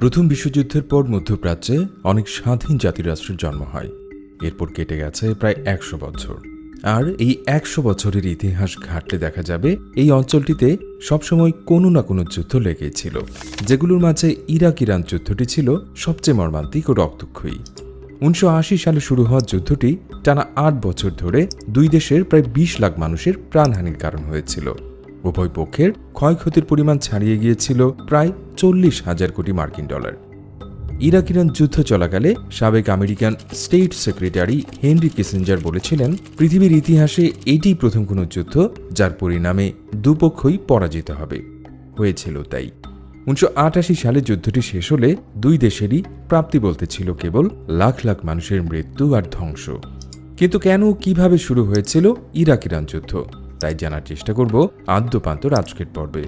প্রথম বিশ্বযুদ্ধের পর মধ্যপ্রাচ্যে অনেক স্বাধীন জাতিরাষ্ট্রের জন্ম হয়। এরপর কেটে গেছে প্রায় ১০০ বছর। আর এই ১০০ বছরের ইতিহাস ঘাটলে দেখা যাবে এই অঞ্চলটিতে সবসময় কোনো না কোনো যুদ্ধ লেগেই ছিল, যেগুলোর মাঝে ইরাক ইরান যুদ্ধটি ছিল সবচেয়ে মর্মান্তিক ও রক্তক্ষয়ী। ১৯৮০ সালে শুরু হওয়া যুদ্ধটি টানা ৮ বছর ধরে দুই দেশের প্রায় ২০ লাখ মানুষের প্রাণহানির কারণ হয়েছিল। উভয় পক্ষের ক্ষয়ক্ষতির পরিমাণ ছাড়িয়ে গিয়েছিল প্রায় ৪০,০০০ কোটি মার্কিন ডলার। ইরাক ইরান যুদ্ধ চলাকালে সাবেক American state secretary Henry Kissinger বলেছিলেন, পৃথিবীর ইতিহাসে এটিই প্রথম কোনো যুদ্ধ যার পরিণামে দুপক্ষই পরাজিত হবে। হয়েছিল তাই। ১৯৮৮ সালে যুদ্ধটি শেষ হলে দুই দেশেরই প্রাপ্তি বলতে ছিল কেবল লাখ লাখ মানুষের মৃত্যু আর ধ্বংস। কিন্তু কেন কিভাবে শুরু হয়েছিল ইরাক ইরান যুদ্ধ, তাই জানার চেষ্টা করব আদ্যপান্ত আজকের পর্বে।